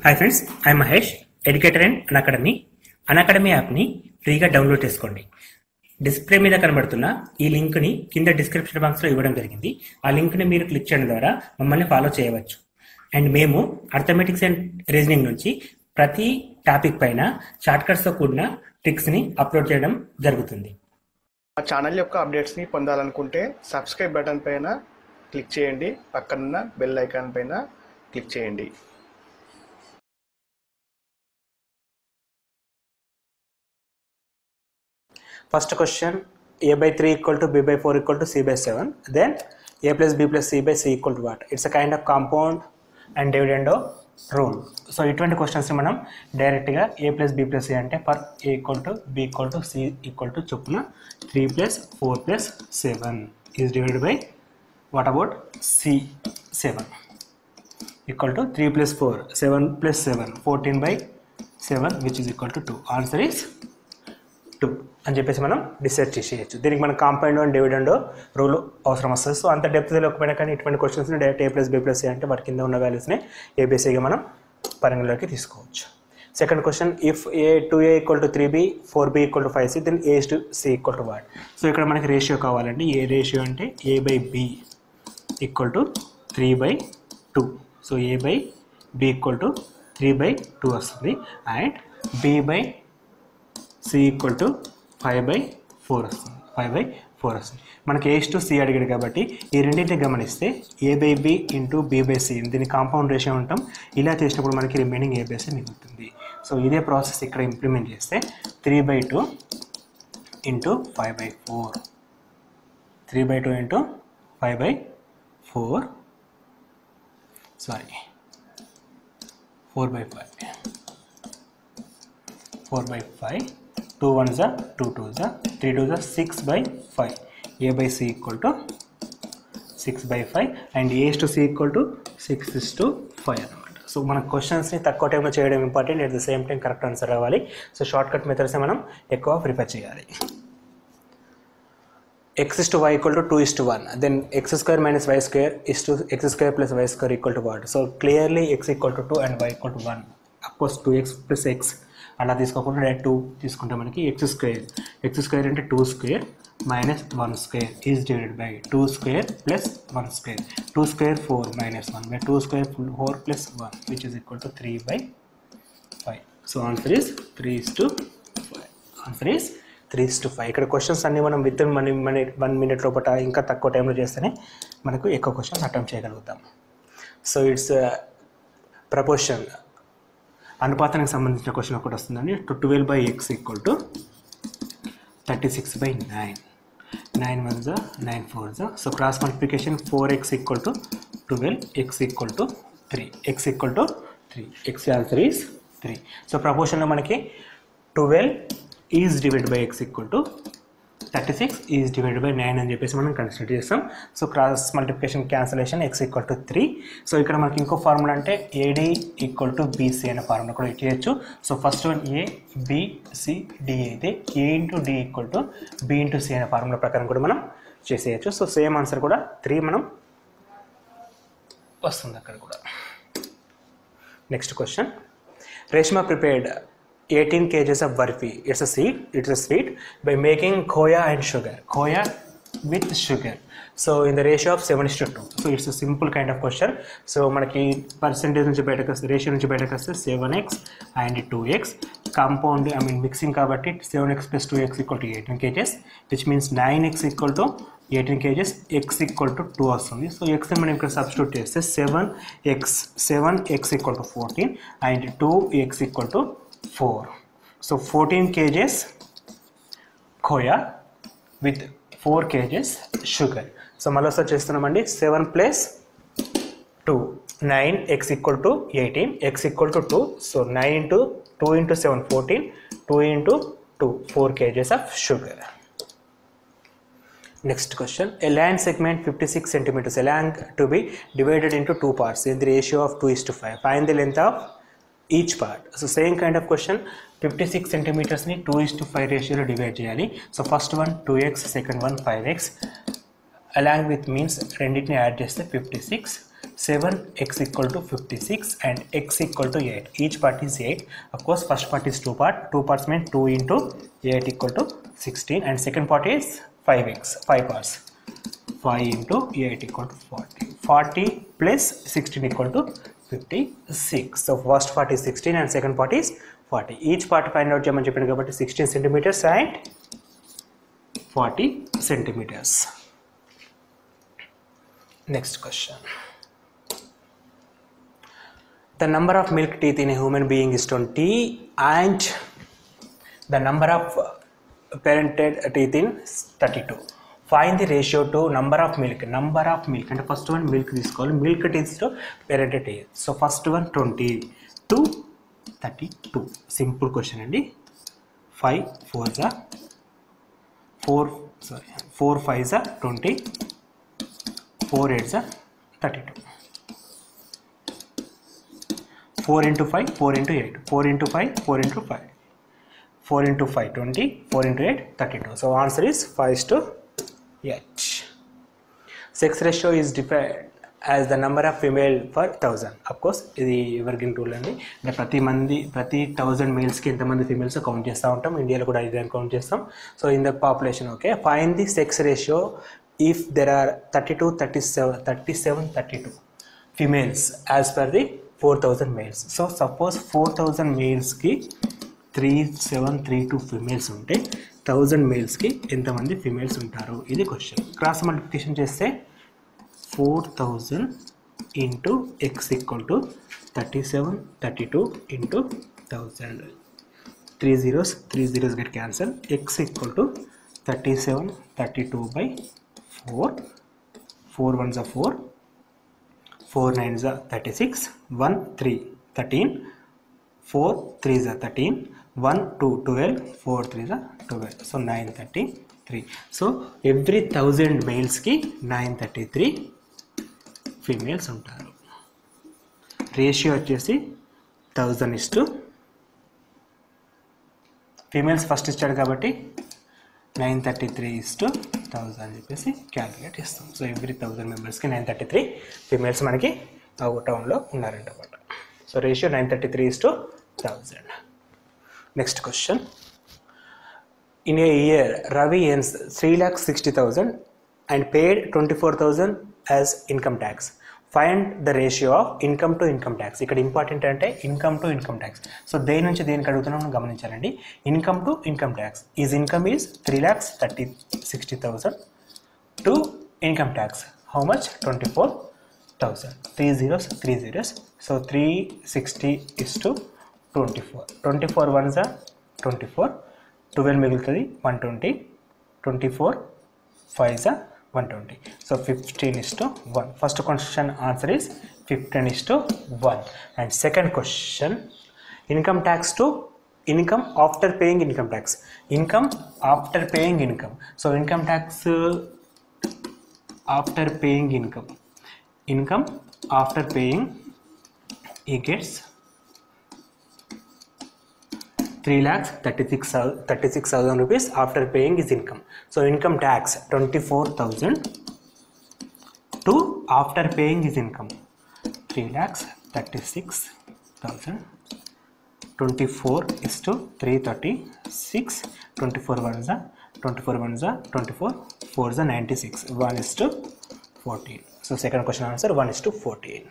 Hi friends, I Mahesh, educator and Unacademy. Unacademy యాప్ని ఫ్రీగా download చేసుకోండి. డిస్ప్లే మీద కనబడుతున్న ఈ లింక్ని కింద డిస్క్రిప్షన్ బాక్స్లో ఇవ్వడం జరిగింది. ఆ లింక్ని మీరు క్లిక్ చేయడం ద్వారా మమ్మల్ని ఫాలో చేయవచ్చు. అండ్ మేము అర్థమెటిక్స్ అండ్ రీజనింగ్ నుంచి ప్రతి టాపిక్ పైన షార్ట్కట్స్తో కూడిన ట్రిక్స్ని అప్లోడ్ చేయడం జరుగుతుంది. మా ఛానల్ యొక్క అప్డేట్స్ని పొందాలనుకుంటే సబ్స్క్రైబ్ బటన్ పైన క్లిక్ చేయండి, పక్కనున్న బెల్ ఐకాన్ పైన క్లిక్ చేయండి. First question, a by 3 equal to b by 4 equal to c by 7. Then a plus b plus c by c equal to what? It's a kind of compound and dividend rule. So ఇటువంటి questions మనం డైరెక్ట్గా a plus b plus c అంటే for a equal to b equal to c equal to చొప్పున 3 plus 4 plus 7 is divided by what about c 7 equal to 3 plus 4 7 plus 7 14 by 7 which is equal to 2. Answer is 2 అని చెప్పేసి మనం decide చేసేయచ్చు. దీనికి మన compound and dividend rule అవసరం వస్తుంది. So అంత డెప్త్ తెలియకపోయినా కానీ ఇటువంటి క్వశ్చన్స్ని direct A plus B plus C అంటే వాటి కింద ఉన్న వాల్యూస్ని ఏబీసీగా మనం పరిగణలోకి తీసుకోవచ్చు. Second question, if A 2a equal to 3b 4b equal to 5c then a to c equal to what? So ఇక్కడ మనకి రేషియో కావాలండి. ఏ రేషియో అంటే a by b equal to 3/2. So a by b equal to 3/2 వస్తుంది. And b by c equal to 5/4 వస్తుంది. 5/4 వస్తుంది. మనకి a to c అడిగాడు కాబట్టి ఈ రెండింటిని గమనిస్తే a by b into b by c దీన్ని కాంపౌండ్ రేషియో ఉంటాం. ఇలా చేసినప్పుడు మనకి రిమైనింగ్ a by c మిగులుతుంది. సో ఇదే ప్రాసెస్ ఇక్కడ ఇంప్లిమెంట్ చేస్తే 3/2 into 5/4 3/2 into 5/4 sorry 4/5 4/5 2 1s are 2 2s are 3 2s are 6/5. a by c equal to 6/5 and a to c equal to 6:5 అనమాట. సో మన క్వశ్చన్స్ని తక్కువ టైంలో చేయడం important, at the same time correct answer రావాలి. సో షార్ట్ కట్ మెథడ్స్ని మనం ఎక్కువ prefer చేయాలి. x is to y equal to 2 is to 1. Then x square minus y square is to x square plus y square equal to what? So clearly x equal to 2 and y equal to 1. Of course 2x plus x అలా తీసుకోకుండా direct 2 తీసుకుంటే మనకి X square అంటే 2 square minus 1 square is divided by 2 square plus 1 square 2 square 4 minus 1 by 2 square 4 plus 1 which is equal to 3/5. So answer is 3:5. Answer is 3:5. ఇక్కడ questions అన్నీ మనం with in 1 minute లోపల ఇంకా తక్కువ టైంలో చేస్తేనే మనకు ఎక్కువ క్వశ్చన్స్ అటెంప్ట్ చేయగలుగుతాం. సో ఇట్స్ ప్రపోర్షన్ అనుపాతానికి సంబంధించిన క్వశ్చన్ ఒకటి వస్తుందండి. 12/x equal to 36/9. 9 1s are 9 4s are. So cross multiplication 4x equal to 12, x equal to 3, x equal to 3, x answer is 3. So ప్రపోర్షన్లో మనకి 12 is divided by x equal to 36 is divided by 9 అని చెప్పేసి మనం consider చేస్తాం. So cross multiplication cancellation x equal to 3. So ఇక్కడ మనకి ఇంకో formula అంటే AD ఈక్వల్ టు BC అనే ఫార్ములా కూడా చేయొచ్చు. So first one A B C D అయితే A into D equal to B into C అనే ఫార్ములా ప్రకారం కూడా మనం చేసేయచ్చు. సో సేమ్ ఆన్సర్ కూడా 3 మనం వస్తుంది అక్కడ కూడా. Next question, Reshma prepared 18 kgs of barfi. It's a sweet by making khoya and sugar. Khoya with sugar. So in the ratio of 7:2. So it's a simple kind of question. So మనకి percentage నుంచి బయటకు వస్తే, ratio నుంచి బయటకు వస్తే 7x and 2x. Compound mixing కాబట్టి 7x plus 2x equal to 18 kgs, which means 9x equal to 18 kgs, x equal to 2 వస్తుంది. So x మనం ఇక్కడ సబ్స్టిట్యూట్ చేస్తే 7x equal to 14 and 2x equal to 4. So 14 kgs khoya with 4 kgs sugar. So మళ్ళీ ఒకసారి చేస్తున్నామండి. 7 plus 2 9, x equal to 18, x equal to 2. So 9 into 2 into 7 14, 2 into 2 4 kgs of sugar. Next question, a land segment 56 centimeters, a land to be divided into 2 parts in the ratio of 2:5. Find the length of each part. So same kind of question, 56 centimeters ni 2:5 ratio lo divide cheyali. So first one 2x, second one 5x. Along with means రెండింటిని add చేస్తే 56. 7x equal to 56 and x equal to 8. Each part is 8. Of course, first part is 2 part. 2 parts mean 2 into 8 equal to 16, and second part is 5x, 5 parts. 5 into 8 equal to 40. 40 plus 16 equal to 56. So first part is 16 and second part is 40. Each part find out చేయమని చెప్పాను కాబట్టి 16 centimeters and 40 centimeters. Next question. The number of milk teeth in a human being is 20 and the number of parented teeth in 32. Find the ratio to number of milk and first one milk తీసుకోవాలి, milk teeth to parented teeth. So first one 20 to 32. Simple question అండి. 5 4 5 20, 4 8 32. 4 into 5 4 into 8, 4 into 5 4 into 5, 4 into 5 20, 4 into 8 32. So answer is 5:8. Sex ratio is defined as the number of female per 1000. Of course ఇది evergreen rule అండి. అంటే ప్రతి 1000 మేల్స్కి ఎంతమంది females count చేస్తూ ఉంటాం. ఇండియాలో కూడా ఇదే కౌంట్ చేస్తాం. So in the population, okay, find the sex ratio if there are 37 females as per the 4000 males. So suppose 4000 మేల్స్కి 3732 ఫీమేల్స్ ఉంటే 1000 మేల్స్కి ఎంతమంది ఫీమేల్స్ ఉంటారు, ఇది క్వశ్చన్. క్రాస్ మల్టిప్లికేషన్ చేస్తే 4000 into X equal to 3732 into 1000. 3 zeros get cancelled. X equal to 3732 by 4. 4 ones are 4, 4 nines are 36, 1 3 13, 4 3s are 13, 1 2 12, 4 3s are 12. So 933. So every 1000 males ki 933 females ఉంటారు. Ratio వచ్చేసి 1000:, females first ఇచ్చాడు కాబట్టి 933:1000 అని చెప్పేసి calculate చేస్తాం. So every 1000 మెంబర్స్కి 933 females మనకి టౌన్లో ఉన్నారంటమాట. So ratio 933:1000. Next question. In a year, Ravi earns 3,60,000 and paid 24,000 as income tax. Find the ratio of income to income tax. ఇక్కడ ఇంపార్టెంట్ అంటే income to income tax. So దేని నుంచి దేనికి అడుగుతున్నాం గమనించాలండి. Income to income tax. Is income is 3,60,000 to income tax how much 24,000. 3 zeros. So 360:24. 24 ones are 24, 12 మిగులుతుంది 120, 24 5s are 120. So 15:1. First question answer is 15:1. And second question, income tax to income after paying income tax. Income after paying income. So income tax after paying income. Income after paying, he gets 3,36,000 rupees after paying his income. So income tax 24,000 to after paying his income 3,36,000. 24:336. 24 ones are 24, 4s are 96. 1:14. So second question answer 1:14.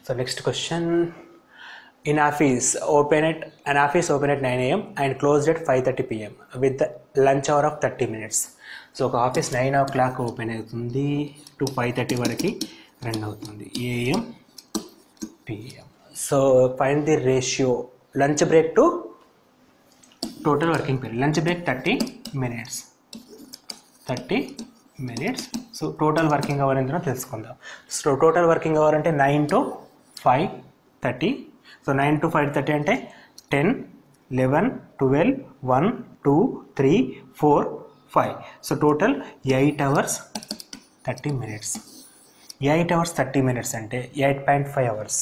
So next question. An office open at 9 AM and closed at 5:30 PM with the lunch hour of 30 minutes. So ఒక office 9 o'clock open అవుతుంది to 5:30 వరకు run అవుతుంది, AM PM. So find the ratio lunch break to total working period. Lunch break 30 minutes. So total working hour ఎంతనో తెలుసుకుందాం. So total working hour అంటే 9 to 5:30. So 9 to 5:30 అంటే 10, 11, 12, 1, 2, 3, 4, 5. So total 8 hours 30 minutes. 8 hours 30 minutes అంటే 8.5 hours.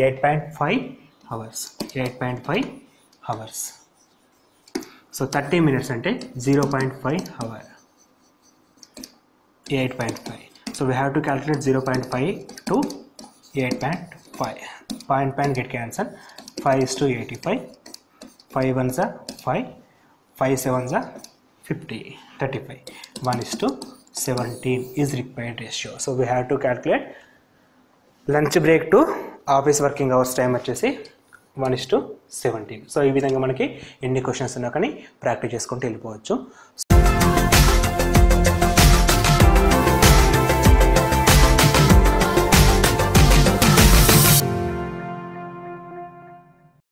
8.5 hours. So 30 minutes అంటే 0.5 hour. 8.5. So we have to calculate 0.5 to 8.5. Point get cancelled. 5 is to 85. 5 ones are 5. 5 sevens are 50. 35. 1 is to 17 is required ratio. So we have to calculate lunch break to office working hours time వచ్చేసి 1:17. So ఈ విధంగా మనకి ఎన్ని questions ఉన్నా కానీ practice చేసుకుంటూ వెళ్ళిపోవచ్చు.